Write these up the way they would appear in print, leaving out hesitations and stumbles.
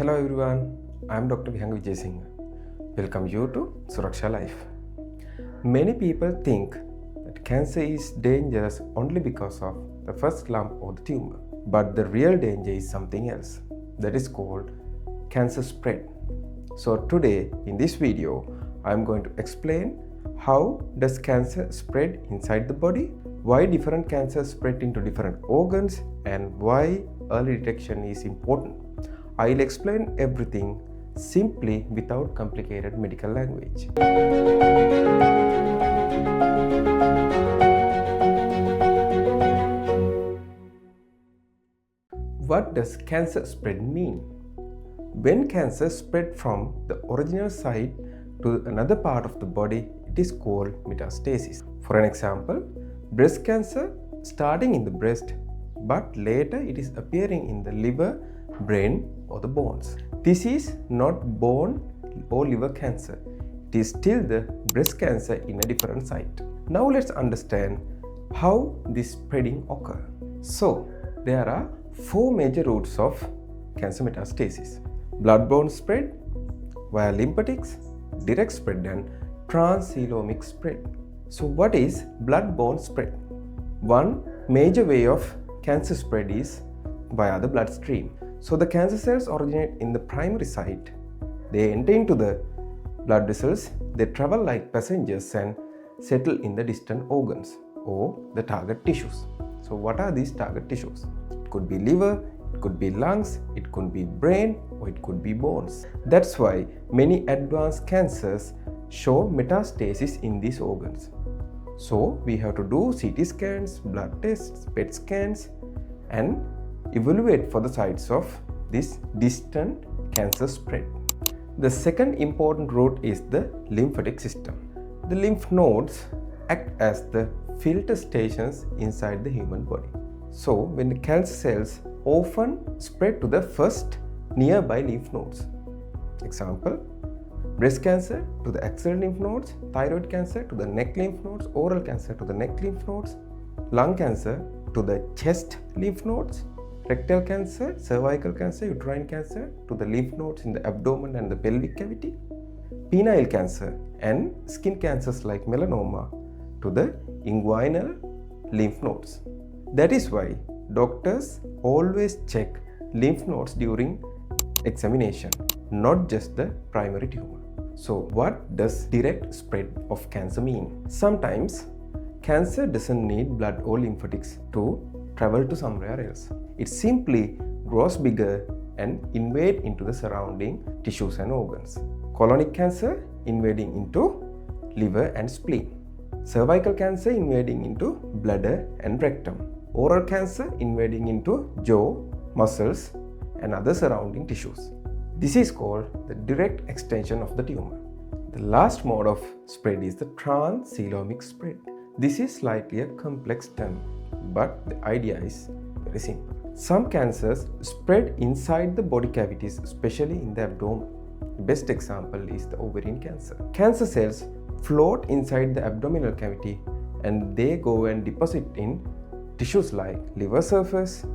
Hello everyone, I am Dr. Vihanga Wijesinghe. Welcome you to SurakshaLife. Many people think that cancer is dangerous only because of the first lump or the tumor. But the real danger is something else. That is called cancer spread. So today in this video, I am going to explain how does cancer spread inside the body, why different cancers spread into different organs, and why early detection is important. I'll explain everything simply without complicated medical language. What does cancer spread mean? When cancer spread from the original site to another part of the body, it is called metastasis. For an example, breast cancer starting in the breast, but later it is appearing in the liver, brain, or the bones. This is not bone or liver cancer. It is still the breast cancer in a different site. Now let's understand how this spreading occurs. So there are four major routes of cancer metastasis: blood-borne spread, via lymphatics, direct spread, and transcoelomic spread. So what is blood-borne spread? One major way of cancer spread is via the bloodstream. So the cancer cells originate in the primary site. They enter into the blood vessels. They travel like passengers and settle in the distant organs or the target tissues. So what are these target tissues? It could be liver, it could be lungs, it could be brain, or it could be bones. That's why many advanced cancers show metastasis in these organs. So we have to do CT scans, blood tests, PET scans, and evaluate for the sites of this distant cancer spread. The second important route is the lymphatic system. The lymph nodes act as the filter stations inside the human body. So when the cancer cells often spread to the first nearby lymph nodes. Example, breast cancer to the axial lymph nodes, thyroid cancer to the neck lymph nodes, oral cancer to the neck lymph nodes, lung cancer to the chest lymph nodes, rectal cancer, cervical cancer, uterine cancer to the lymph nodes in the abdomen and the pelvic cavity, penile cancer and skin cancers like melanoma to the inguinal lymph nodes. That is why doctors always check lymph nodes during examination, not just the primary tumor. So what does direct spread of cancer mean? Sometimes cancer doesn't need blood or lymphatics to travel to somewhere else. It simply grows bigger and invade into the surrounding tissues and organs. Colonic cancer invading into liver and spleen. Cervical cancer invading into bladder and rectum. Oral cancer invading into jaw, muscles, and other surrounding tissues. This is called the direct extension of the tumor. The last mode of spread is the transcoelomic spread. This is slightly a complex term, but the idea is very simple. Some cancers spread inside the body cavities, especially in the abdomen. The best example is the ovarian cancer. Cancer cells float inside the abdominal cavity and they go and deposit in tissues like liver surface,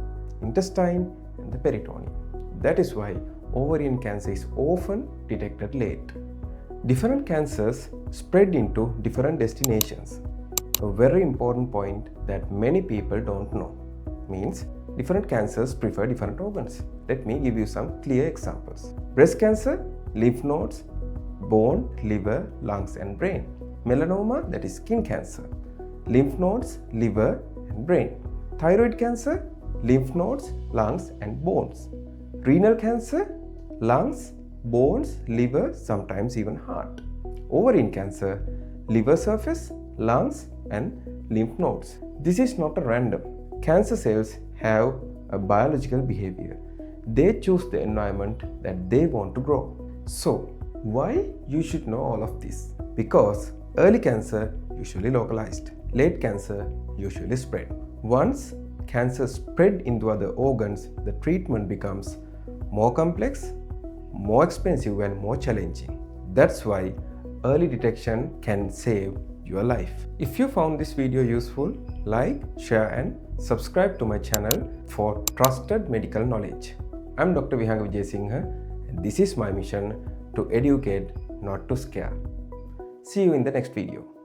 intestine, and the peritoneum. That is why ovarian cancer is often detected late. Different cancers spread into different destinations. A very important point that many people don't know means different cancers prefer different organs. Let me give you some clear examples. Breast cancer, lymph nodes, bone, liver, lungs, and brain. Melanoma, that is skin cancer, lymph nodes, liver, and brain. Thyroid cancer, lymph nodes, lungs, and bones. Renal cancer, lungs, bones, liver, sometimes even heart. Ovarian cancer, liver surface, lungs, and lymph nodes. This is not a random. Cancer cells have a biological behavior. They choose the environment that they want to grow. So, why you should know all of this? Because early cancer usually localized, late cancer usually spread. Once cancer spread into other organs, the treatment becomes more complex, more expensive, and more challenging. That's why early detection can save your life. If you found this video useful, like, share, and subscribe to my channel for trusted medical knowledge. I'm Dr. Vihanga Wijesinghe, This is my mission, to educate, not to scare. See you in the next video.